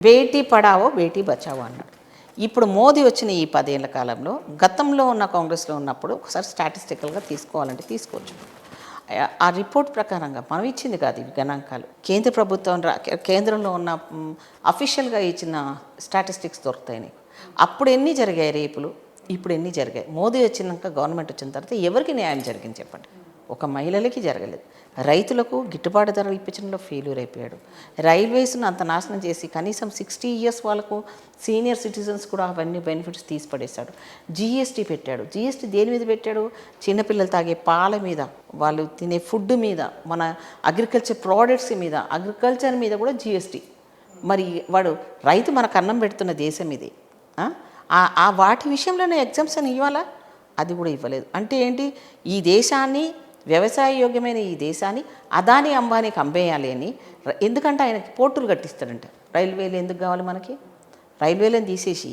బేటీ పడావో బేటీ బచావో అన్నాడు. ఇప్పుడు మోదీ వచ్చిన ఈ 10 ఏళ్ల కాలంలో గతంలో ఉన్న కాంగ్రెస్లో ఉన్నప్పుడు ఒకసారి స్టాటిస్టికల్గా తీసుకోవాలంటే తీసుకోవచ్చు. ఆ రిపోర్ట్ ప్రకారంగా మనం ఇచ్చింది కాదు ఇవి గణాంకాలు, కేంద్ర ప్రభుత్వం కేంద్రంలో ఉన్న అఫీషియల్గా ఇచ్చిన స్టాటిస్టిక్స్ దొరుకుతాయి నీకు. అప్పుడు ఎన్ని జరిగాయి రేపులు, ఇప్పుడు ఎన్ని జరిగాయి? మోదీ వచ్చినాక గవర్నమెంట్ వచ్చిన తర్వాత ఎవరికి న్యాయం జరిగింది చెప్పండి? ఒక మహిళలకి జరగలేదు. రైతులకు గిట్టుబాటు ధరలు ఇప్పించడంలో ఫెయిల్యూర్ అయిపోయాడు. రైల్వేస్ను అంత నాశనం చేసి కనీసం 60 ఇయర్స్ వాళ్ళకు సీనియర్ సిటిజన్స్ కూడా అవన్నీ బెనిఫిట్స్ తీసిపడేశాడు. జీఎస్టీ పెట్టాడు. జీఎస్టీ దేని మీద పెట్టాడు? చిన్నపిల్లలు తాగే పాల మీద, వాళ్ళు తినే ఫుడ్ మీద, మన అగ్రికల్చర్ ప్రోడక్ట్స్ మీద, అగ్రికల్చర్ మీద కూడా జీఎస్టీ. మరి వాడు రైతు మనకు అన్నం పెడుతున్న దేశం ఇది. ఆ వాటి విషయంలోనే ఎగ్జామ్షన్ ఇవ్వాలా? అది కూడా ఇవ్వలేదు. అంటే ఏంటి? ఈ దేశాన్ని, వ్యవసాయ యోగ్యమైన ఈ దేశాన్ని అదానీ అంబానీకి అమ్మేయాలి అని. ఎందుకంటే ఆయనకి పోర్టులు కట్టిస్తాడంట. రైల్వేలు ఎందుకు కావాలి మనకి? రైల్వేలను తీసేసి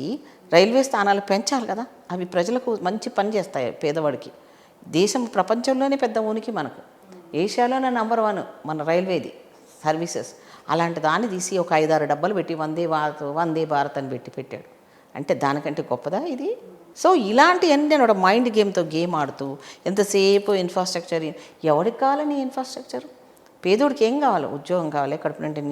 రైల్వే స్థానాలు పెంచాలి కదా. అవి ప్రజలకు మంచి పని చేస్తాయి. పేదవాడికి దేశం ప్రపంచంలోనే పెద్ద ఉనికి మనకు, ఏషియాలోనే నంబర్ 1 మన రైల్వేది సర్వీసెస్. అలాంటి దాన్ని తీసి ఒక 5-6 డబ్బాలు పెట్టి వందే భారత్ అని పెట్టాడు. అంటే దానికంటే గొప్పదా ఇది? సో ఇలాంటివన్నీ నేను మైండ్ గేమ్తో గేమ్ ఆడుతూ ఎంతసేపు ఇన్ఫ్రాస్ట్రక్చర్. ఎవరికి కావాలని ఇన్ఫ్రాస్ట్రక్చర్? పేదోడికి ఏం కావాలి? ఉద్యోగం కావాలి, కడుపు నుండి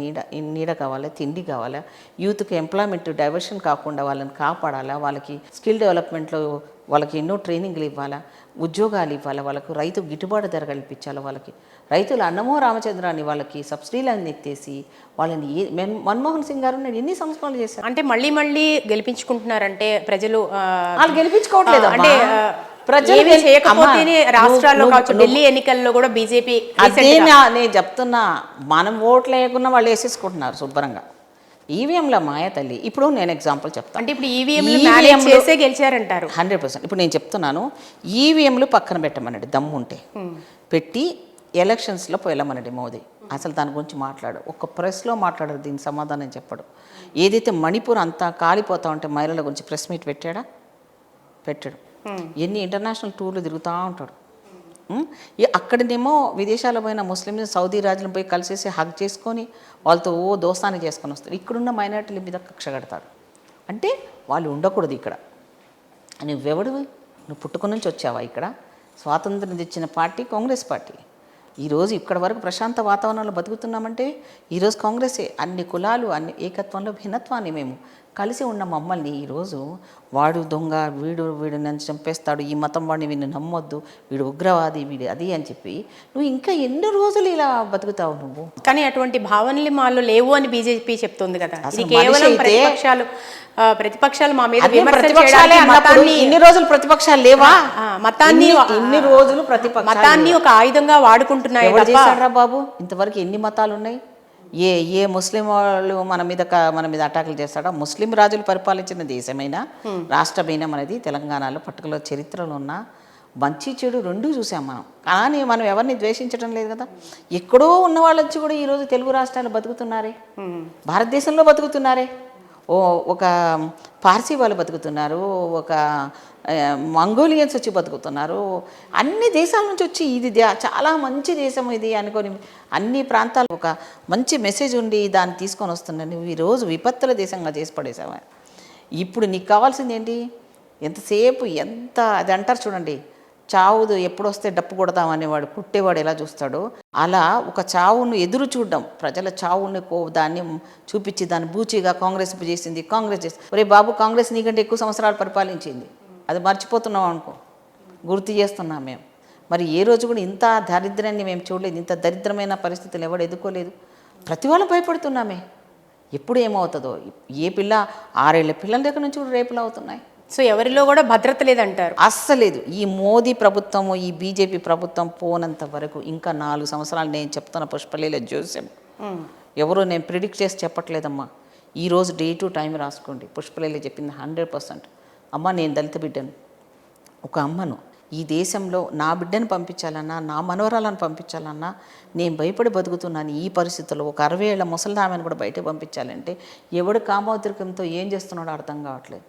నీడ కావాలి, తిండి కావాలా, యూత్కి ఎంప్లాయ్మెంట్ డైవర్షన్ కాకుండా వాళ్ళని కాపాడాలా, వాళ్ళకి స్కిల్ డెవలప్మెంట్లో వాళ్ళకి ఎన్నో ట్రైనింగ్లు ఇవ్వాలా, ఉద్యోగాలు ఇవ్వాలా, వాళ్ళకు రైతు గిట్టుబాటు ధర కల్పించాలి, వాళ్ళకి రైతులు అన్నమో రామచంద్రాన్ని వాళ్ళకి సబ్సిడీలను ఎత్తేసి వాళ్ళని మన్మోహన్ సింగ్ గారు ఎన్ని సంస్కరణలు చేశారు. అంటే మళ్ళీ గెలిపించుకుంటున్నారంటే ప్రజలు వాళ్ళు గెలిపించుకోవట్లేదు. అంటే ప్రజలు చేయకపోతేనే రాష్ట్రాల్లో కావచ్చు, ఢిల్లీ ఎన్నికల్లో కూడా బీజేపీ. అదే నేను చెప్తున్నా, మనం ఓట్లు వేయకుండా వాళ్ళు వేసేసుకుంటున్నారు శుభ్రంగా. ఈవీఎంల మాయ తల్లి. ఇప్పుడు నేను ఎగ్జాంపుల్ చెప్తాను. అంటే ఇప్పుడు ఈవీఎం చేసే గెలిచారంటారు 100%. ఇప్పుడు నేను చెప్తున్నాను, ఈవీఎంలు పక్కన పెట్టమనండి, దమ్ము ఉంటే పెట్టి ఎలక్షన్స్లో వెళ్ళమనండి మోదీ. అసలు దాని గురించి మాట్లాడు, ఒక్క ప్రెస్లో మాట్లాడరు, దీనికి సమాధానం చెప్పడు. ఏదైతే మణిపూర్ అంతా కాలిపోతా ఉంటే మహిళల గురించి ప్రెస్ మీట్ పెట్టాడా? పెట్టాడు. ఎన్ని ఇంటర్నేషనల్ టూర్లు తిరుగుతూ ఉంటాడు. అక్కడనేమో విదేశాల పోయిన ముస్లింలు సౌదీ రాజులను పోయి కలిసేసి హగ్ చేసుకొని వాళ్ళతో దోస్తాన్ని చేసుకొని వస్తాడు. ఇక్కడున్న మైనారిటీల మీద కక్ష కడతాడు. అంటే వాళ్ళు ఉండకూడదు ఇక్కడ. నువ్వెవడు? నువ్వు పుట్టుక నుంచి వచ్చావా? ఇక్కడ స్వాతంత్రం తెచ్చిన పార్టీ కాంగ్రెస్ పార్టీ. ఈరోజు ఇక్కడ వరకు ప్రశాంత వాతావరణంలో బతుకుతున్నామంటే ఈరోజు కాంగ్రెసే. అన్ని కులాలు, అన్ని ఏకత్వంలో భిన్నత్వాన్ని మేము కలిసి ఉన్న మమ్మల్ని ఈరోజు వాడు దొంగ, వీడు నన్ను చంపేస్తాడు, ఈ మతం వాడిని వీడిని నమ్మొద్దు, వీడు ఉగ్రవాది, వీడు అది అని చెప్పి నువ్వు ఇంకా ఎన్ని రోజులు ఇలా బతుకుతావు నువ్వు? కానీ అటువంటి భావనలు మాలో లేవు అని బీజేపీ చెప్తుంది కదా. కేవలం ప్రతిపక్షాలు మా మీద ఇన్ని రోజులు ప్రతిపక్షాలు లేవా? ఇన్ని రోజులు మతాన్ని ఒక ఆయుధంగా వాడుకుంటున్నాయి. బాబు ఇంతవరకు ఎన్ని మతాలు ఉన్నాయి? ఏ ముస్లిం వాళ్ళు మన మీద అటాకులు చేస్తాడో? ముస్లిం రాజులు పరిపాలించిన దేశమైనా రాష్ట్రమైనా మనది తెలంగాణలో పర్టికులర్ చరిత్రలో ఉన్న మంచి చెడు రెండూ చూసాం మనం. కానీ మనం ఎవరిని ద్వేషించడం లేదు కదా. ఎక్కడో ఉన్న వాళ్ళు వచ్చి కూడా ఈరోజు తెలుగు రాష్ట్రాలు బతుకుతున్నారే, భారతదేశంలో బతుకుతున్నారే. ఒక పార్సీ వాళ్ళు బతుకుతున్నారు, ఒక మంగోలియన్స్ వచ్చి బతుకుతున్నారు, అన్ని దేశాల నుంచి వచ్చి ఇది చాలా మంచి దేశం ఇది అనుకొని అన్ని ప్రాంతాలు ఒక మంచి మెసేజ్ ఉండి దాన్ని తీసుకొని వస్తున్నాను. నువ్వు ఈరోజు విపత్తుల దేశంగా చేసి పడేసావా? ఇప్పుడు నీకు కావాల్సింది ఏంటి? ఎంతసేపు అది అంటారు చూడండి, చావుదు ఎప్పుడు వస్తే డప్పు కొడదామనేవాడు పుట్టేవాడు ఎలా చూస్తాడో అలా ఒక చావును ఎదురు చూడడం, ప్రజల చావుని దాన్ని చూపించి దాన్ని బూచిగా కాంగ్రెస్ చేసింది. ఒరే బాబు, కాంగ్రెస్ నీకంటే ఎక్కువ సంవత్సరాలు పరిపాలించింది, అది మర్చిపోతున్నాం అనుకో, గుర్తు చేస్తున్నాం మేము. మరి ఏ రోజు కూడా ఇంత దారిద్ర్యాన్ని మేము చూడలేదు, ఇంత దరిద్రమైన పరిస్థితులు ఎవడు ఎదుర్కోలేదు. ప్రతి వాళ్ళు భయపడుతున్నామే, ఎప్పుడు ఏమవుతుందో. ఏ పిల్ల 6 ఏళ్ల పిల్లల దగ్గర నుంచి కూడా రేపులు అవుతున్నాయి. సో ఎవరిలో కూడా భద్రత లేదంటారు? అస్సలేదు. ఈ మోదీ ప్రభుత్వము, ఈ బీజేపీ ప్రభుత్వం పోనంత వరకు ఇంకా 4 సంవత్సరాలు నేను చెప్తున్న పుష్పలీల జోస్యం ఎవరో నేను ప్రిడిక్ట్ చేసి చెప్పట్లేదమ్మా. ఈరోజు డేట్ టైం రాసుకోండి. పుష్పలీల చెప్పింది 100%. అమ్మ, నేను దళిత బిడ్డను, ఒక అమ్మను. ఈ దేశంలో నా బిడ్డను పంపించాలన్నా, నా మనవరాలను పంపించాలన్నా నేను భయపడి బతుకుతున్నాను. ఈ పరిస్థితుల్లో ఒక 60 ఏళ్ల ముసలిదామెను కూడా బయటకు పంపించాలంటే ఎవడు కామోద్రికంతో ఏం చేస్తున్నాడో అర్థం కావట్లేదు.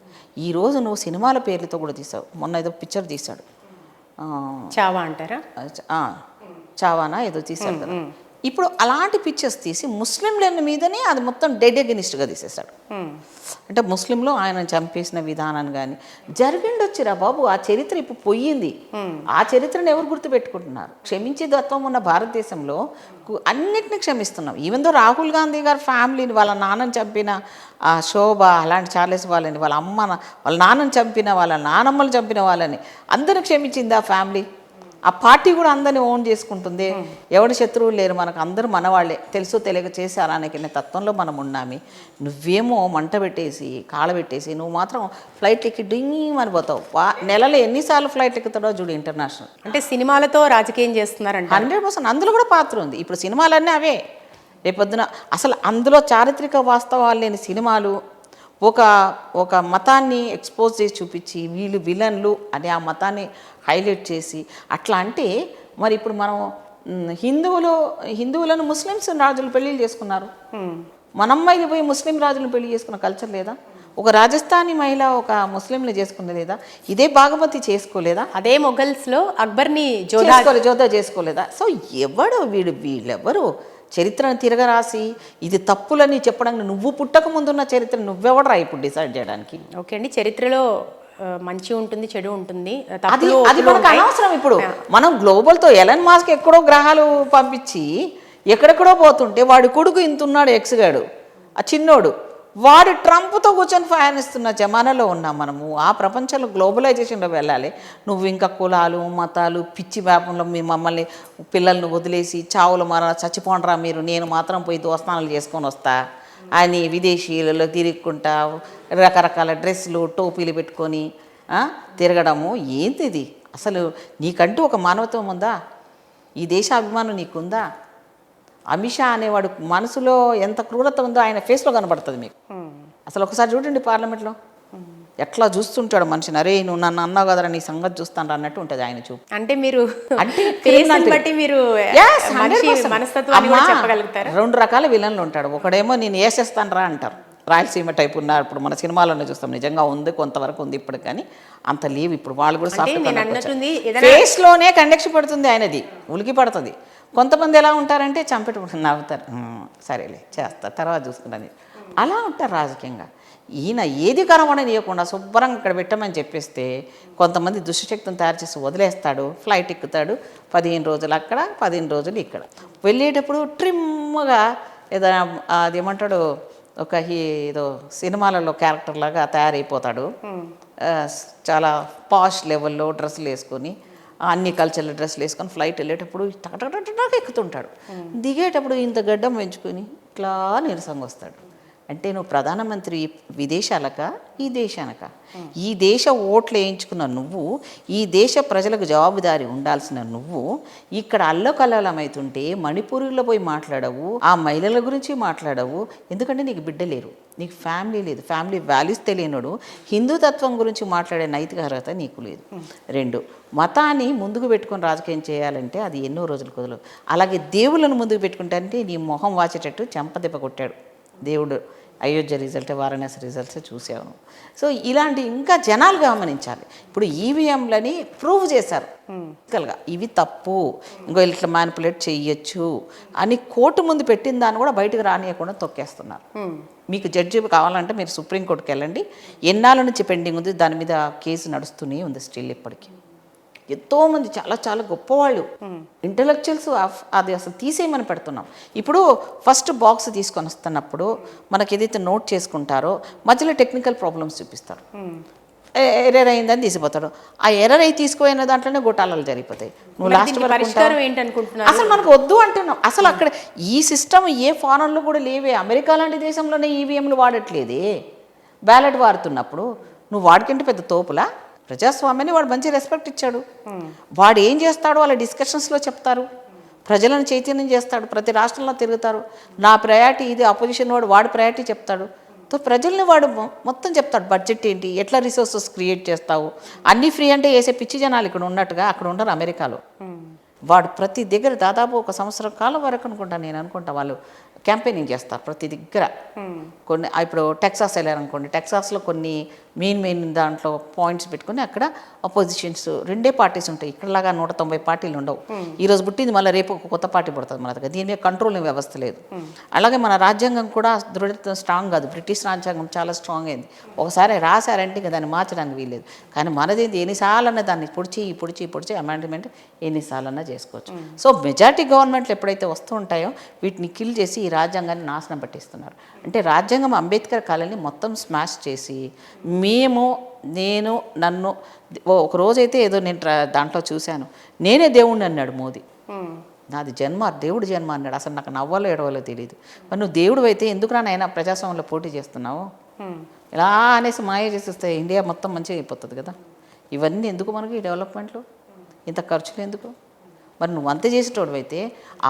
ఈరోజు నువ్వు సినిమాల పేర్లతో కూడా తీసావు. మొన్న ఏదో పిక్చర్ తీశాడు, చావా అంటారా, చావానా ఏదో తీశాడు కదా. ఇప్పుడు అలాంటి పిక్చర్స్ తీసి ముస్లింల మీదనే అది మొత్తం డెడ్ అగెనిస్ట్గా తీసేశాడు. అంటే ముస్లింలు ఆయన చంపేసిన విధానాన్ని కానీ జరిగిండొచ్చిరా బాబు, ఆ చరిత్ర ఇప్పుడు పోయింది. ఆ చరిత్రను ఎవరు గుర్తుపెట్టుకుంటున్నారు? క్షమించే తత్వం ఉన్న భారతదేశంలో అన్నిటిని క్షమిస్తున్నాం. ఈవెన్ దో రాహుల్ గాంధీ గారి ఫ్యామిలీని, వాళ్ళ నాన్నని చంపిన ఆ శోభ, అలాంటి చార్లెస్ వాళ్ళని, వాళ్ళ వాళ్ళ నాన్నని చంపిన, వాళ్ళ నానమ్మలు చంపిన వాళ్ళని అందరూ క్షమించింది ఆ ఫ్యామిలీ. ఆ పార్టీ కూడా అందరినీ ఓన్ చేసుకుంటుంది. ఎవరి శత్రువులు లేరు, మనకు అందరూ మనవాళ్లే, తెలుసో తెలియక చేశారా అనే తత్వంలో మనం ఉన్నామి. నువ్వేమో మంట పెట్టేసి కాళ్ళబెట్టేసి నువ్వు మాత్రం ఫ్లైట్ ఎక్కి డింగ్ అని పోతావు. నెలలో ఎన్నిసార్లు ఫ్లైట్ ఎక్కుతాడో చూడు ఇంటర్నేషనల్. అంటే సినిమాలతో రాజకీయం చేస్తున్నారంట. 100% అందులో కూడా పాత్ర ఉంది. ఇప్పుడు సినిమాలన్నీ అవే. రేపొద్దున అసలు అందులో చారిత్రక వాస్తవాలు లేని సినిమాలు ఒక మతాన్ని ఎక్స్పోజ్ చేసి చూపించి వీళ్ళు విలన్లు అని ఆ మతాన్ని హైలైట్ చేసి అట్లా అంటే, మరి ఇప్పుడు మనం హిందువులను ముస్లిమ్స్ రాజులు పెళ్ళిళ్ళు చేసుకున్నారు. మన అమ్మాయిలు పోయి ముస్లిం రాజులను పెళ్లి చేసుకున్న కల్చర్ లేదా? ఒక రాజస్థానీ మహిళ ఒక ముస్లింని చేసుకున్నది లేదా? ఇదే భాగమతి చేసుకోలేదా? అదే మొఘల్స్లో అక్బర్ని జోధా చేసుకోలేదా? సో వీళ్ళెవరు చరిత్రను తిరగరాసి ఇది తప్పులని చెప్పడానికి, నువ్వు పుట్టక ముందున్న చరిత్ర నువ్వెవడరా ఇప్పుడు డిసైడ్ చేయడానికి? ఓకే అండి, చరిత్రలో మంచి ఉంటుంది, చెడు ఉంటుంది, అది మనకు అనవసరం. ఇప్పుడు మనం గ్లోబల్తో ఎలన్ మాస్క్ ఎక్కడో గ్రహాలు పంపించి ఎక్కడెక్కడో పోతుంటే వాడి కొడుకు ఇంతున్నాడు, ఎక్స్గాడు, ఆ చిన్నోడు, వాడు ట్రంప్తో కూర్చొని ఫయానిస్తున్న జమానాలో ఉన్నాం మనము. ఆ ప్రపంచంలో గ్లోబలైజేషన్లో వెళ్ళాలి. నువ్వు ఇంకా కులాలు మతాలు పిచ్చి వ్యాపంలో మీ మమ్మల్ని పిల్లల్ని వదిలేసి చావులు చచ్చిపోండ్రా మీరు, నేను మాత్రం పోయి దోస్తానాలు చేసుకొని వస్తా అని విదేశీయులలో తిరుగుకుంటా రకరకాల డ్రెస్సులు టోపీలు పెట్టుకొని తిరగడము ఏంటిది? అసలు నీకంటూ ఒక మానవత్వం ఉందా? ఈ దేశాభిమానం నీకుందా? అమిత్ షా అనేవాడు మనసులో ఎంత క్రూరత ఉందో ఆయన ఫేస్లో కనబడుతుంది మీకు. అసలు ఒకసారి చూడండి పార్లమెంట్లో ఎట్లా చూస్తుంటాడు మనిషిని. అరే నువ్వు నన్ను అన్నావు కదరా, నీ సంగతి చూస్తాను అన్నట్టు ఉంటుంది ఆయన చూపు. అంటే మీరు అంటే బట్టి మీరు మనస్తత్వాన్ని కూడా చెప్పగలుగుతారా? 2 రకాల విలన్లు ఉంటాడు. ఒకడేమో నేను వేసేస్తాను రా అంటారు, రాయలసీమ టైప్ ఉన్నారు. ఇప్పుడు మన సినిమాలోనే చూస్తాం, నిజంగా ఉంది, కొంతవరకు ఉంది ఇప్పుడు, కానీ అంత లేవు ఇప్పుడు. వాళ్ళు కూడా ఫేస్లోనే కండక్షన్ పడుతుంది ఆయనది, ఉలికి పడుతుంది. కొంతమంది ఎలా ఉంటారంటే చంపెట్టుకుంటారు, నవ్వుతారు, సరేలే చేస్తారు తర్వాత చూసుకుంటాను, అలా ఉంటారు రాజకీయంగా. ఈయన ఏది కనబడనీయకుండా శుభ్రంగా ఇక్కడ పెట్టమని చెప్పేస్తే కొంతమంది దుష్టశక్తిని తయారు చేసి వదిలేస్తాడు. ఫ్లైట్ ఎక్కుతాడు, 15 రోజులు అక్కడ 15 రోజులు ఇక్కడ. వెళ్ళేటప్పుడు ట్రిమ్గా ఏదైనా అదేమంటాడు, ఏదో సినిమాలలో క్యారెక్టర్ లాగా తయారైపోతాడు. చాలా పాష్ లెవెల్లో డ్రెస్సులు వేసుకొని, అన్ని కల్చర్ల డ్రెస్సులు వేసుకొని ఫ్లైట్ వెళ్ళేటప్పుడు టకటకటక ఎక్కుతుంటాడు. దిగేటప్పుడు ఇంత గడ్డం పెంచుకొని ఇట్లా నీరసంగా వస్తాడు. అంటే నువ్వు ప్రధానమంత్రి విదేశాలక ఈ దేశానక? ఈ దేశ ఓట్లు వేయించుకున్న నువ్వు, ఈ దేశ ప్రజలకు జవాబుదారీ ఉండాల్సిన నువ్వు ఇక్కడ అల్లకల్లోలమవుతుంటే మణిపూర్లో పోయి మాట్లాడవు, ఆ మహిళల గురించి మాట్లాడవు. ఎందుకంటే నీకు బిడ్డ లేరు, నీకు ఫ్యామిలీ లేదు, ఫ్యామిలీ వాల్యూస్ తెలియనోడు, హిందూతత్వం గురించి మాట్లాడే నైతిక అర్హత నీకు లేదు. 2, మతాన్ని ముందుకు పెట్టుకొని రాజకీయం చేయాలంటే అది ఎన్నో రోజులు కుదరదు. అలాగే దేవుళ్ళను ముందుకు పెట్టుకుంటే అంటే నీ మొహం వాచేటట్టు చెంపదెబ్బ కొట్టాడు దేవుడు. అయోధ్య రిజల్ట్, వారణాసి రిజల్ట్స్ చూసాను. సో ఇలాంటి ఇంకా జనాలు గమనించాలి. ఇప్పుడు ఈవీఎంలని ప్రూవ్ చేశారు ఇవి తప్పు, ఇంకో ఇట్లా మ్యానిపులేట్ చెయ్యొచ్చు అని కోర్టు ముందు పెట్టిన దాన్ని కూడా బయటకు రానియకుండా తొక్కేస్తున్నారు. మీకు జడ్జి కావాలంటే మీరు సుప్రీంకోర్టుకి వెళ్ళండి, ఎన్నాళ్ళ నుంచి పెండింగ్ ఉంది, దాని మీద కేసు నడుస్తూనే ఉంది స్టిల్ ఇప్పటికీ. ఎంతోమంది చాలా చాలా గొప్పవాళ్ళు ఇంటలెక్చువల్స్ అది అసలు తీసేయమని పెడుతున్నాం. ఇప్పుడు ఫస్ట్ బాక్స్ తీసుకొని వస్తున్నప్పుడు మనకి ఏదైతే నోట్ చేసుకుంటారో మధ్యలో టెక్నికల్ ప్రాబ్లమ్స్ చూపిస్తారు, ఎర్రర్ అయిందని తీసిపోతాడు. ఆ ఎర్రర్ అయి తీసుకుపోయిన దాంట్లోనే గొట్టాలు జరిగిపోతాయి. నువ్వు లాస్ట్ అసలు మనకు వద్దు అంటున్నావు. అసలు అక్కడ ఈ సిస్టమ్ ఏ ఫారెన్లో కూడా లేవే. అమెరికా లాంటి దేశంలోనే ఈవీఎంలు వాడట్లేదే. బ్యాలెట్ వాడుతున్నప్పుడు నువ్వు వాడికంటే పెద్ద తోపులా? ప్రజాస్వామ్యాన్ని వాడు మంచి రెస్పెక్ట్ ఇచ్చాడు. వాడు ఏం చేస్తాడో వాళ్ళ డిస్కషన్స్లో చెప్తారు, ప్రజలను చైతన్యం చేస్తాడు, ప్రతి రాష్ట్రంలో తిరుగుతారు. నా ప్రయారిటీ ఇది, అపోజిషన్ వాడు ప్రయారిటీ చెప్తాడు. తో ప్రజల్ని వాడు మొత్తం చెప్తాడు. బడ్జెట్ ఏంటి, ఎట్లా రిసోర్సెస్ క్రియేట్ చేస్తావు, అన్నీ ఫ్రీ అంటే వేసే పిచ్చి జనాలు ఇక్కడ ఉన్నట్టుగా అక్కడ ఉండరు అమెరికాలో. వాడు ప్రతి దగ్గర దాదాపు 1 సంవత్సరం కాలం వరకు అనుకుంటా, నేను అనుకుంటా వాళ్ళు క్యాంపెయినింగ్ చేస్తారు ప్రతి దగ్గర. కొన్ని ఇప్పుడు టెక్సాస్ వెళ్ళారనుకోండి, టెక్సాస్లో కొన్ని మెయిన్ దాంట్లో పాయింట్స్ పెట్టుకుని అక్కడ అపోజిషన్స్ 2 పార్టీస్ ఉంటాయి. ఇక్కడలాగా 190 పార్టీలు ఉండవు. ఈరోజు పుట్టింది మళ్ళీ రేపు ఒక కొత్త పార్టీ పుడుతుంది మన దగ్గర. దీని మీద కంట్రోల్ వ్యవస్థ లేదు. అలాగే మన రాజ్యాంగం కూడా దృఢ స్ట్రాంగ్ కాదు. బ్రిటిష్ రాజ్యాంగం చాలా స్ట్రాంగ్ అయింది. ఒకసారి రాశారంటే ఇంకా దాన్ని మార్చడానికి వీల్లేదు. కానీ మనదేంటి ఎన్నిసార్లన్నా దాన్ని పొడిచి అమెండ్మెంట్ ఎన్నిసార్లన్నా చేసుకోవచ్చు. సో మెజారిటీ గవర్నమెంట్లు ఎప్పుడైతే వస్తూ ఉంటాయో వీటిని కిల్ చేసి ఈ రాజ్యాంగాన్ని నాశనం పట్టిస్తున్నారు. అంటే రాజ్యాంగం అంబేద్కర్ కాలాన్ని మొత్తం స్మాష్ చేసి నేను నన్ను ఒక రోజైతే ఏదో నేను దాంట్లో చూశాను, నేనే దేవుణ్ణి అన్నాడు మోదీ. నాది దేవుడి జన్మ అన్నాడు. అసలు నాకు నవ్వాలో ఏడవాలో తెలియదు. మరి నువ్వు దేవుడు అయితే ఎందుకు నాయనా ప్రజాస్వామ్యంలో పోటీ చేస్తున్నావు? ఇలా అనేసి మాయ చేసేస్తే ఇండియా మొత్తం మంచిగా అయిపోతుంది కదా. ఇవన్నీ ఎందుకు మనకి డెవలప్మెంట్లు, ఇంత ఖర్చులు ఎందుకు? మరి నువ్వు అంత చేసేటోడు అయితే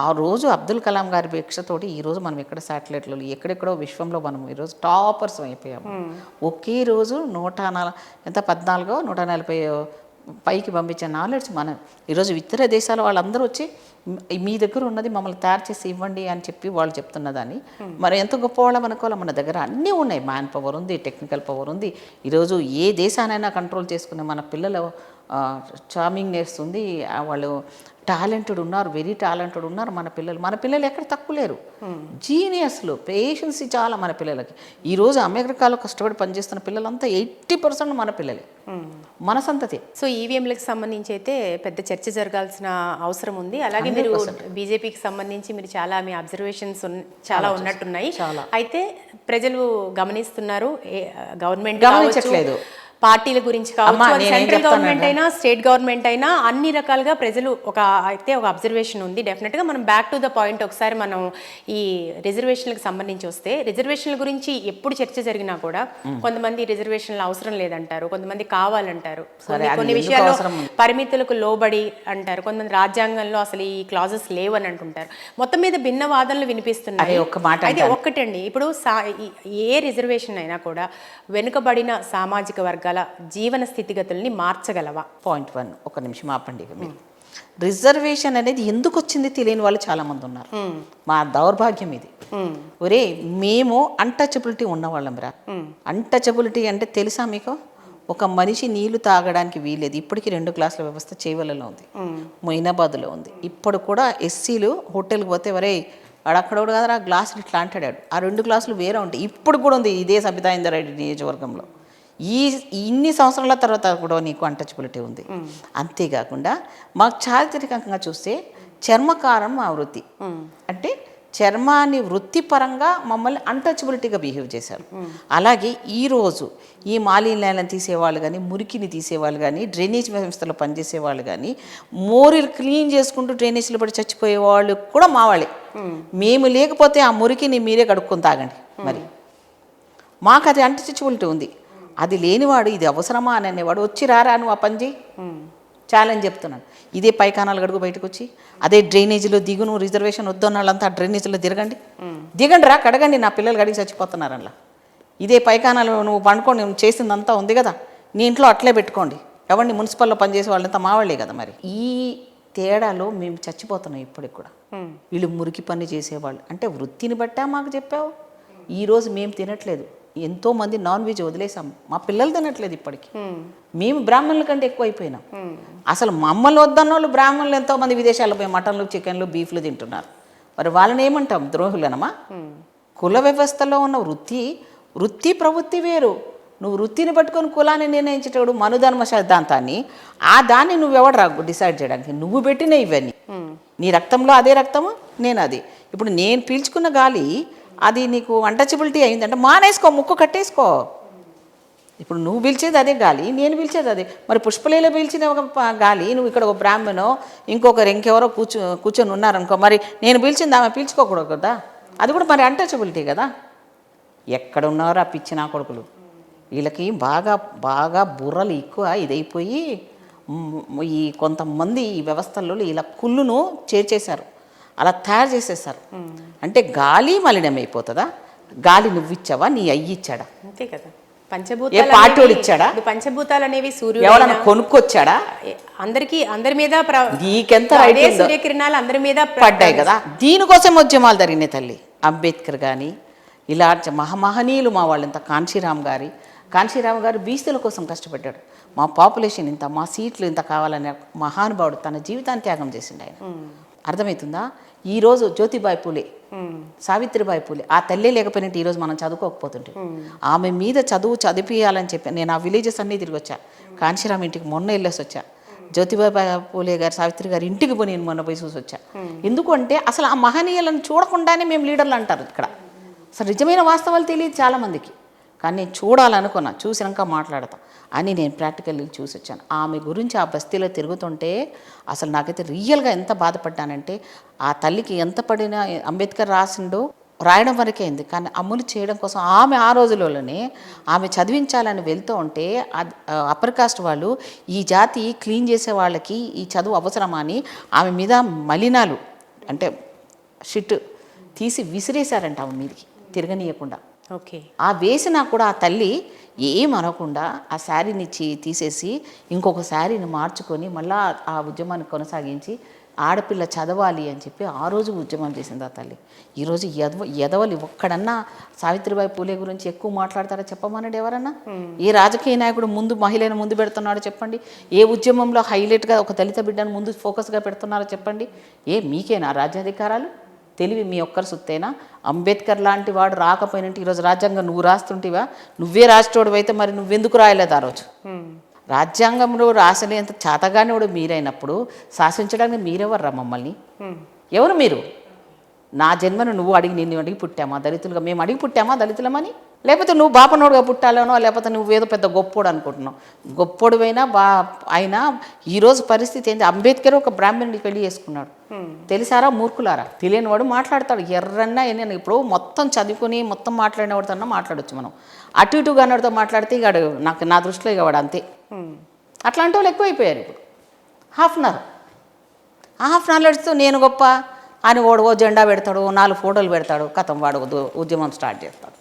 ఆ రోజు అబ్దుల్ కలాం గారి భిక్షతోటి ఈరోజు మనం ఎక్కడ శాటిలైట్లు ఎక్కడెక్కడో విశ్వంలో మనం ఈరోజు టాపర్స్ అయిపోయాము. ఒకే రోజు 140 పైకి పంపించే నాలెడ్జ్ మనం ఈరోజు ఇతర దేశాల వాళ్ళందరూ వచ్చి మీ దగ్గర ఉన్నది మమ్మల్ని తయారు చేసి ఇవ్వండి అని చెప్పి వాళ్ళు చెప్తున్నదాన్ని మరి ఎంత గొప్ప వాళ్ళం అనుకోవాలి. మన దగ్గర అన్నీ ఉన్నాయి. మ్యాన్ పవర్ ఉంది, టెక్నికల్ పవర్ ఉంది. ఈరోజు ఏ దేశానైనా కంట్రోల్ చేసుకునే మన పిల్లలు చార్మింగ్నెస్ ఉంది. వాళ్ళు టాలెంటెడ్ ఉన్నారు, వెరీ టాలెంటెడ్ ఉన్నారు మన పిల్లలు ఎక్కడ తక్కువ లేరు. జీనియస్లు, పేషెన్సీ చాలా మన పిల్లలకి. ఈరోజు అమెరికాలో కష్టపడి పనిచేస్తున్న పిల్లలంతా 80% మన పిల్లలే, మన సంతతి. సో ఈవీఎంలకు సంబంధించి అయితే పెద్ద చర్చ జరగాల్సిన అవసరం ఉంది. అలాగే మీరు బీజేపీకి సంబంధించి మీరు చాలా మీ అబ్జర్వేషన్స్ చాలా ఉన్నట్టున్నాయి. అయితే ప్రజలు గమనిస్తున్నారు, గవర్నమెంట్ గమనించట్లేదు. పార్టీల గురించి కావచ్చు, సెంట్రల్ గవర్నమెంట్ అయినా స్టేట్ గవర్నమెంట్ అయినా అన్ని రకాలుగా ప్రజలు ఒక అబ్జర్వేషన్ ఉంది. డెఫినెట్గా మనం బ్యాక్ టు ద పాయింట్ ఒకసారి మనం ఈ రిజర్వేషన్లకు సంబంధించి వస్తే, రిజర్వేషన్ల గురించి ఎప్పుడు చర్చ జరిగినా కూడా కొంతమంది రిజర్వేషన్లు అవసరం లేదంటారు, కొంతమంది కావాలంటారు, కొన్ని విషయాల్లో పరిమితులకు లోబడి అంటారు, కొంతమంది రాజ్యాంగంలో అసలు ఈ క్లాజెస్ లేవని అంటుంటారు. మొత్తం మీద భిన్న వాదనలు వినిపిస్తున్నాయి. అయితే ఒక్కటండి, ఇప్పుడు ఏ రిజర్వేషన్ అయినా కూడా వెనుకబడిన సామాజిక వర్గాల జీవన స్థితిగతుల్ని మార్చగలవా? పాయింట్ 1 ఒక నిమిషం ఆపండి. మీరు రిజర్వేషన్ అనేది ఎందుకు వచ్చింది తెలియని వాళ్ళు చాలా మంది ఉన్నారు. మా దౌర్భాగ్యం ఇది. ఒరే మేము అన్టచబిలిటీ ఉన్నవాళ్ళం రా. అన్టచబిలిటీ అంటే తెలుసా మీకు? ఒక మనిషి నీళ్లు తాగడానికి వీలేదు. ఇప్పటికీ 2 గ్లాసుల వ్యవస్థ చేవలలో ఉంది, మొయినాబాద్లో ఉంది. ఇప్పుడు కూడా ఎస్సీలు హోటల్కి పోతే వరే అక్కడోడు కదా ఆ గ్లాసులు ఇట్లా అంటాడు. ఆ 2 గ్లాసులు వేరే ఉంటాయి. ఇప్పుడు కూడా ఉంది ఇదే సబితా ఇందర్ రెడ్డి నియోజకవర్గంలో. ఇన్ని సంవత్సరాల తర్వాత కూడా నీకు అన్టచబిలిటీ ఉంది. అంతేకాకుండా మాకు చారిత్రకంగా చూస్తే చర్మకారం మా వృత్తి. అంటే చర్మాన్ని వృత్తిపరంగా మమ్మల్ని అన్టచబిలిటీగా బిహేవ్ చేశారు. అలాగే ఈరోజు ఈ మాలిన్యాలను తీసేవాళ్ళు కానీ, మురికిని తీసేవాళ్ళు కానీ, డ్రైనేజ్ వ్యవస్థలో పనిచేసేవాళ్ళు కానీ, మోరీలు క్లీన్ చేసుకుంటూ డ్రైనేజీలో పడి చచ్చిపోయే వాళ్ళు కూడా మా వాళ్ళే. మేము లేకపోతే ఆ మురికిని మీరే కడుక్కొని తాగండి. మరి మాకు అది అన్టచబిలిటీ ఉంది. అది లేనివాడు ఇది అవసరమా అని అనేవాడు వచ్చి రారా నువ్వు ఆ పని చేయి, ఛాలెంజ్ చెప్తున్నాను. ఇదే పైకానాలు గడుగు బయటకు వచ్చి అదే డ్రైనేజీలో దిగు, నువ్వు రిజర్వేషన్ వద్దన్న వాళ్ళంతా ఆ డ్రైనేజీలో దిగండి రా, కడగండి, నా పిల్లలు గడిగి చచ్చిపోతున్నారు అలా. ఇదే పైకానాలు నువ్వు పండుకోండి, నువ్వు చేసిందంతా ఉంది కదా, నీ ఇంట్లో అట్లే పెట్టుకోండి. ఎవరిని మున్సిపల్లో పనిచేసే వాళ్ళంతా మావాళ్లే కదా. మరి ఈ తేడాలో మేము చచ్చిపోతున్నాం ఇప్పటికి కూడా. వీళ్ళు మురికి పని చేసేవాళ్ళు అంటే వృత్తిని బట్టా మాకు చెప్పావు. ఈరోజు మేము తినట్లేదు, ఎంతోమంది నాన్ వెజ్ వదిలేసాం, మా పిల్లలు తినట్లేదు ఇప్పటికీ. మేము బ్రాహ్మణుల కంటే ఎక్కువ అయిపోయినాం. అసలు మమ్మల్ని వద్దన్న వాళ్ళు బ్రాహ్మణులు ఎంతోమంది విదేశాల్లో పోయి మటన్లు, చికెన్లు, బీఫ్లు తింటున్నారు. మరి వాళ్ళని ఏమంటాం? ద్రోహులనమా? కుల వ్యవస్థలో ఉన్న వృత్తి ప్రవృత్తి వేరు. నువ్వు వృత్తిని పట్టుకొని కులాన్ని నిర్ణయించేటప్పుడు మనుధర్మ సిద్ధాంతాన్ని దాన్ని నువ్వెవడు రా డిసైడ్ చేయడానికి? నువ్వు పెట్టిన ఇవన్నీ నీ రక్తంలో అదే రక్తము, నేను అది. ఇప్పుడు నేను పీల్చుకున్న గాలి అది నీకు అన్టచబిలిటీ అయిందంటే మానేసుకో, ముక్కు కట్టేసుకో. ఇప్పుడు నువ్వు పిలిచేది అదే గాలి, నేను పిలిచేది అదే. మరి పుష్పలీల పీల్చిన ఒక గాలి నువ్వు ఇక్కడ ఒక బ్రాహ్మణో ఇంకొకరు ఇంకెవరో కూర్చొని ఉన్నారనుకో, మరి నేను పీల్చింది ఆమె పీల్చుకోకూడదు కదా. అది కూడా మరి అన్టచబిలిటీ కదా. ఎక్కడ ఉన్నారో ఆ పిచ్చి నా కొడుకులు, వీళ్ళకి బాగా బుర్రలు ఎక్కువ ఇదైపోయి ఈ కొంతమంది ఈ వ్యవస్థల్లో ఇలా కుళ్ళును చేర్చేశారు, అలా తయారు చేసేసారు. అంటే గాలి మలినమైపోతుందా? గాలి నువ్వు ఇచ్చావా, నీ అయ్యి ఇచ్చాడా? అంతే కదా. ఏ పార్టీ వాడు ఇచ్చాడా? పంచభూతాలు అనేవి సూర్యుడు ఎవరైనా కొనుక్కొచ్చాడా? అందరి మీద నీకెంత రైట్ ఉందో? సూర్యకిరణాలు అందరి మీద పడ్డాయి కదా. దీనికోసం ఉద్యమాలు జరిగినాయి తల్లి. అంబేద్కర్ కానీ ఇలా మహనీయులు మా వాళ్ళు ఇంత కాంశీరామ్ గారు బీసీల కోసం కష్టపడ్డాడు. మా పాపులేషన్ ఇంత, మా సీట్లు ఇంత కావాలనే మహానుభావుడు తన జీవితాన్ని త్యాగం చేసిండు ఆయన. అర్థమవుతుందా? ఈరోజు జ్యోతిబాయి పూలే, సావిత్రిబాయి పూలే, ఆ తల్లే లేకపోయినట్టు ఈరోజు మనం చదువుకోకపోతుంటే, ఆమె మీద చదివియాలని చెప్పి నేను ఆ విలేజెస్ అన్నీ తిరిగి వచ్చా. కాంశీరామ్ ఇంటికి మొన్న వెళ్ళేసి వచ్చా. జ్యోతిబాయి పూలే గారు, సావిత్రి గారు ఇంటికి పోయి నేను మొన్న పోయి చూసి వచ్చా. ఎందుకంటే అసలు ఆ మహనీయులను చూడకుండానే మేము లీడర్లు అంటారు ఇక్కడ. అసలు నిజమైన వాస్తవాలు తెలియదు చాలామందికి. కానీ నేను చూడాలనుకున్నా, చూసినాక మాట్లాడతా అని నేను ప్రాక్టికల్లీ చూసి వచ్చాను. ఆమె గురించి ఆ బస్తీలో తిరుగుతుంటే అసలు నాకైతే రియల్గా ఎంత బాధపడ్డానంటే, ఆ తల్లికి ఎంత పడినా అంబేద్కర్ రాయడం వరకే అయింది, కానీ అమలు చేయడం కోసం ఆమె ఆ రోజులలోనే ఆమె చదివించాలని వెళ్తూ ఉంటే అప్పర్ కాస్ట్ వాళ్ళు ఈ జాతి క్లీన్ చేసే వాళ్ళకి ఈ చదువు అవసరమా అని ఆమె మీద మలినాలు అంటే షిట్ తీసి విసిరేశారంట ఆమె మీదకి తిరగనీయకుండా. ఓకే. ఆ వేసినా కూడా ఆ తల్లి ఏమనకుండా ఆ శారీని తీసేసి ఇంకొక శారీని మార్చుకొని మళ్ళీ ఆ ఉద్యమాన్ని కొనసాగించి ఆడపిల్ల చదవాలి అని చెప్పి ఆ రోజు ఉద్యమం చేసింది ఆ తల్లి. ఈరోజు ఎదవలి ఒక్కడన్నా సావిత్రిబాయి పూలే గురించి ఎక్కువ మాట్లాడతారా చెప్పమన్నాడు ఎవరన్నా? ఏ రాజకీయ నాయకుడు ముందు మహిళను ముందు పెడుతున్నాడో చెప్పండి? ఏ ఉద్యమంలో హైలైట్గా ఒక దళిత బిడ్డను ముందు ఫోకస్గా పెడుతున్నారో చెప్పండి? మీకేనా రాజ్యాధికారాలు? తెలివి మీ ఒక్కరి సొత్తేనా? అంబేద్కర్ లాంటి వాడు రాకపోయినట్టు ఈరోజు రాజ్యాంగం నువ్వు రాస్తుంటివా? నువ్వే రాసేటోడు అయితే మరి నువ్వెందుకు రాయలేదు ఆ రోజు? రాజ్యాంగంలో రాసలేంత చేతగానివాడు మీరైనప్పుడు శాసించడానికి మీరెవర్రా మమ్మల్ని? ఎవరు మీరు? నా జన్మను నువ్వు నిన్ను అడిగి పుట్టామా దళితులుగా? మేము అడిగి పుట్టామా దళితులమని? లేకపోతే నువ్వు బాపనోడుగా పుట్టాలనో, లేకపోతే నువ్వేదో పెద్ద గొప్పోడు అనుకుంటున్నావు. గొప్పోడువైనా అయినా ఈరోజు పరిస్థితి ఏంటి? అంబేద్కర్ ఒక బ్రాహ్మణుడిని పెళ్లి చేసుకున్నాడు. తెలిసారా మూర్ఖులారా? తెలియనివాడు మాట్లాడతాడు ఎర్రన్నా. ఇప్పుడు మొత్తం చదువుకుని మొత్తం మాట్లాడినవాడితో మాట్లాడచ్చు మనం. అటు ఇటుగా అన్నవాడితో మాట్లాడితే ఇక నా దృష్టిలో ఇక వాడు అంతే. అట్లాంటి వాళ్ళు ఎక్కువైపోయారు ఇప్పుడు. హాఫ్ అన్ అవర్ నడుస్తూ నేను గొప్ప అని ఓ జెండా పెడతాడు, 4 ఫోటోలు పెడతాడు, కథం వాడు ఉద్యమం స్టార్ట్ చేస్తాడు.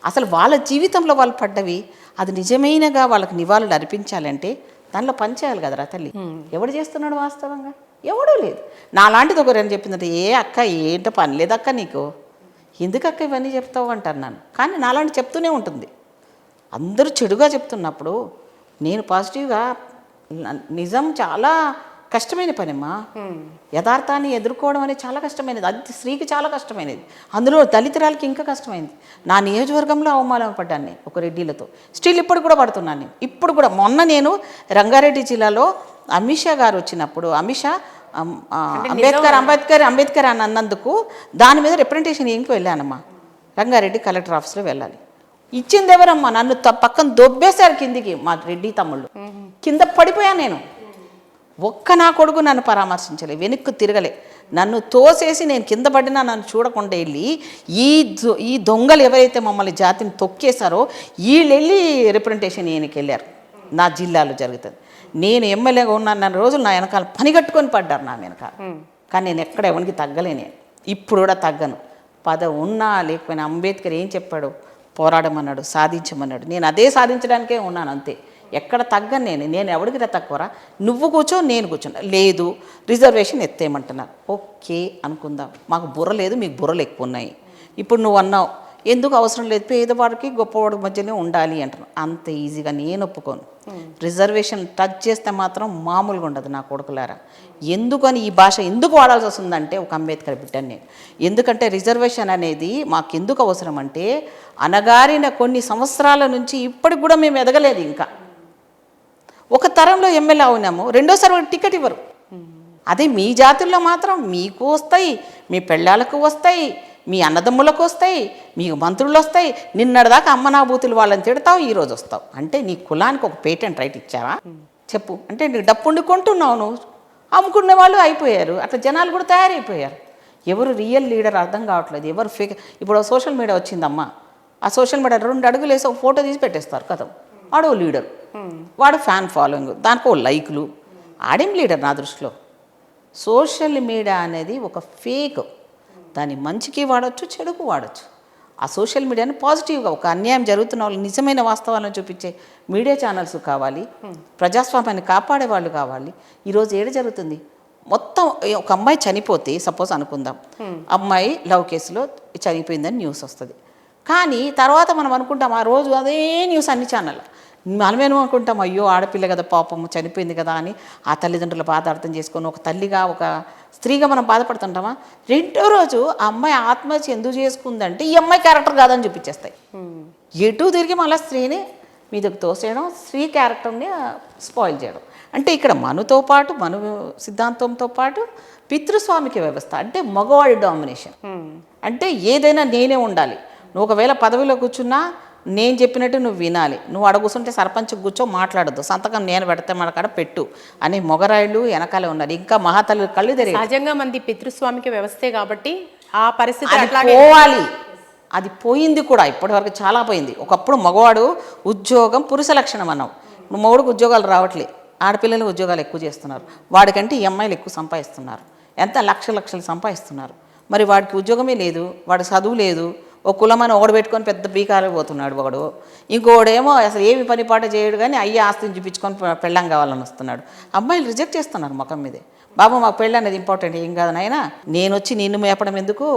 అసలు వాళ్ళ జీవితంలో వాళ్ళు పడ్డవి అది నిజమైనగా వాళ్ళకి నివాళులు అర్పించాలంటే దానిలో పనిచేయాలి కదరా తల్లి. ఎవడు చేస్తున్నాడు వాస్తవంగా? ఎవడూ లేదు. నాలాంటిది ఒకరు చెప్పిందంటే, అక్క ఏంటో పని లేదక్క నీకు, ఎందుకక్క ఇవన్నీ చెప్తావు అంటారు నన్ను. కానీ నాలాంటి చెప్తూనే ఉంటుంది. అందరూ చెడుగా చెప్తున్నప్పుడు నేను పాజిటివ్గా, నిజం చాలా కష్టమైన పనిమ్మా. యథార్థాన్ని ఎదుర్కోవడం అనేది చాలా కష్టమైనది. అది స్త్రీకి చాలా కష్టమైనది, అందులో దళితురాలకి ఇంకా కష్టమైంది. నా నియోజకవర్గంలో అవమానం పడ్డాను నేను ఒక రెడ్డిలతో. స్టిల్ ఇప్పుడు కూడా పడుతున్నాను నేను. ఇప్పుడు కూడా మొన్న నేను రంగారెడ్డి జిల్లాలో అమిత్ షా గారు వచ్చినప్పుడు, అమిత్ షా అంబేద్కర్ అని అన్నందుకు దాని మీద రిప్రజెంటేషన్ ఇంటికి వెళ్ళానమ్మా. రంగారెడ్డి కలెక్టర్ ఆఫీస్లో వెళ్ళాలి. ఇచ్చింది ఎవరమ్మా? నన్ను పక్కన దొబ్బేశారు కిందికి మా రెడ్డి తమ్ముళ్ళు. కింద పడిపోయాను నేను. ఒక్క నా కొడుకు నన్ను పరామర్శించలే, వెనక్కు తిరగలే. నన్ను తోసేసి నేను కింద పడినా నన్ను చూడకుండా వెళ్ళి ఈ దొంగలు ఎవరైతే మమ్మల్ని జాతిని తొక్కేశారో వీళ్ళు వెళ్ళి రిప్రజెంటేషన్ ఈయనకి వెళ్ళారు. నా జిల్లాలో జరుగుతుంది. నేను ఎమ్మెల్యేగా ఉన్నాను రోజులు నా వెనకాల పని కట్టుకొని పడ్డారు నా వెనకాల. కానీ నేను ఎక్కడ ఎవరికి తగ్గలే. నేను ఇప్పుడు కూడా తగ్గను. పదవి ఉన్నా లేకపోయినా అంబేద్కర్ ఏం చెప్పాడు? పోరాడమన్నాడు, సాధించమన్నాడు. నేను అదే సాధించడానికే ఉన్నాను అంతే. ఎక్కడ తగ్గను నేను ఎవరికి తక్కువరా? నువ్వు కూర్చో, నేను కూర్చున్నా. లేదు రిజర్వేషన్ ఎత్తేయమంటున్నారు. ఓకే అనుకుందాం. మాకు బుర్ర లేదు, మీకు బుర్రలు ఎక్కువ ఉన్నాయి. ఇప్పుడు నువ్వు అన్నావు ఎందుకు అవసరం లేదు, పేదవాడికి గొప్పవాడి మధ్యనే ఉండాలి అంటున్నావు. అంత ఈజీగా నేను ఒప్పుకోను. రిజర్వేషన్ టచ్ చేస్తే మాత్రం మామూలుగా ఉండదు నా కొడుకులారా. ఎందుకని ఈ భాష ఎందుకు వాడాల్సి వస్తుందంటే ఒక అంబేద్కర్ బిడ్డని నేను. ఎందుకంటే రిజర్వేషన్ అనేది మాకు ఎందుకు అవసరం అంటే, అనగారిన కొన్ని సంవత్సరాల నుంచి ఇప్పటికి కూడా మేము ఎదగలేదు. ఇంకా ఒక తరంలో ఎమ్మెల్యే అవునాము, రెండోసారి టికెట్ ఇవ్వరు. అదే మీ జాతుల్లో మాత్రం మీకు వస్తాయి, మీ పెళ్ళాలకు వస్తాయి, మీ అన్నదమ్ములకు వస్తాయి, మీకు మంత్రులు వస్తాయి. నిన్నటిదాకా అమ్మనాభూతులు వాళ్ళని తిడతావు, ఈరోజు వస్తావు. అంటే నీ కులానికి ఒక పేటెంట్ రైట్ ఇచ్చావా చెప్పు? అంటే నీకు డప్పుండి కొంటున్నావు, నువ్వు అమ్ముకునే వాళ్ళు అయిపోయారు. అట్లా జనాలు కూడా తయారైపోయారు. ఎవరు రియల్ లీడర్ అర్థం కావట్లేదు, ఎవరు ఫేక్. ఇప్పుడు సోషల్ మీడియా వచ్చిందమ్మా, ఆ సోషల్ మీడియా 2 అడుగులు వేసి ఒక ఫోటో తీసి పెట్టేస్తారు కదా, వాడు లీడర్, వాడు ఫ్యాన్ ఫాలోయింగ్, దానికి ఓ లైక్లు. ఆడేం లీడర్ నా దృష్టిలో? సోషల్ మీడియా అనేది ఒక ఫేక్. దాన్ని మంచికి వాడచ్చు, చెడుకు వాడచ్చు. ఆ సోషల్ మీడియాని పాజిటివ్గా ఒక అన్యాయం జరుగుతున్న వాళ్ళు నిజమైన వాస్తవాలను చూపించే మీడియా ఛానల్స్ కావాలి, ప్రజాస్వామ్యాన్ని కాపాడే వాళ్ళు కావాలి. ఈరోజు ఏడు జరుగుతుంది మొత్తం ఒక అమ్మాయి చనిపోతే సపోజ్ అనుకుందాం, అమ్మాయి లవ్ కేసులో చనిపోయిందని న్యూస్ వస్తుంది. కానీ తర్వాత మనం అనుకుంటాం ఆ రోజు అదే న్యూస్ అన్ని ఛానల్, మనమేమో అనుకుంటాం అయ్యో ఆడపిల్ల కదా పాపం చనిపోయింది కదా అని ఆ తల్లిదండ్రుల బాధ అర్థం చేసుకొని ఒక తల్లిగా ఒక స్త్రీగా మనం బాధపడుతుంటామా? రెండో రోజు ఆ అమ్మాయి ఆత్మహత్య ఎందుకు చేసుకుందంటే ఈ అమ్మాయి క్యారెక్టర్ కాదని చూపించేస్తాయి. ఎటు తిరిగి మళ్ళీ స్త్రీని మీదకు తోసేయడం, స్త్రీ క్యారెక్టర్ని స్పాయిల్ చేయడం. అంటే ఇక్కడ మనుతో పాటు మను సిద్ధాంతంతో పాటు పితృస్వామిక వ్యవస్థ, అంటే మగవాడి డామినేషన్. అంటే ఏదైనా నేనే ఉండాలి, నువ్వు ఒకవేళ పదవిలో కూర్చున్నా నేను చెప్పినట్టు నువ్వు వినాలి, నువ్వు అడ కూర్చుంటే సర్పంచ్ కూర్చో మాట్లాడద్దు, సంతకం నేను పెడితే మన కాడ పెట్టు అని మొగరాయిలు వెనకాలే ఉన్నారు. ఇంకా మహాతల్లి కళ్ళు తిరిగి సహజంగా మంది పితృస్వామిక వ్యవస్థే కాబట్టి ఆ పరిస్థితి అది పోవాలి. అది పోయింది కూడా, ఇప్పటివరకు చాలా పోయింది. ఒకప్పుడు మగవాడు ఉద్యోగం పురుష లక్షణం అన్నావు, మొగుడికి ఉద్యోగాలు రావట్లే, ఆడపిల్లలు ఉద్యోగాలు ఎక్కువ చేస్తున్నారు, వాడికంటే ఈ అమ్మాయిలు ఎక్కువ సంపాదిస్తున్నారు, ఎంత లక్షలు సంపాదిస్తున్నారు. మరి వాడికి ఉద్యోగమే లేదు, వాడి చదువు లేదు, ఒక కులమని ఒకడు పెట్టుకొని పెద్ద బీకాలు పోతున్నాడు ఒకడు, ఇంకోడేమో అసలు ఏమి పని పాట చేయడు కానీ అయ్యే ఆస్తిని చూపించుకొని పెళ్ళం కావాలని వస్తున్నాడు. అమ్మాయిలు రిజెక్ట్ చేస్తున్నారు ముఖం మీదే, బాబు మాకు పెళ్ళి అనేది ఇంపార్టెంట్ ఏం కాదు నాయనా, నేను వచ్చి నిన్ను మేపడం ఎందుకు,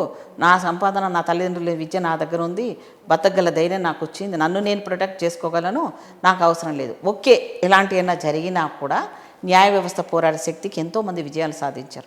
నా సంపాదన నా తల్లిదండ్రుల విద్య నా దగ్గర ఉంది, బతకగల ధైర్యం నాకు వచ్చింది, నన్ను నేను ప్రొటెక్ట్ చేసుకోగలను, నాకు అవసరం లేదు. ఓకే, ఇలాంటి ఏమైనా జరిగినా కూడా న్యాయ వ్యవస్థ పోరాడే శక్తికి ఎంతోమంది విజయాలు సాధించారు.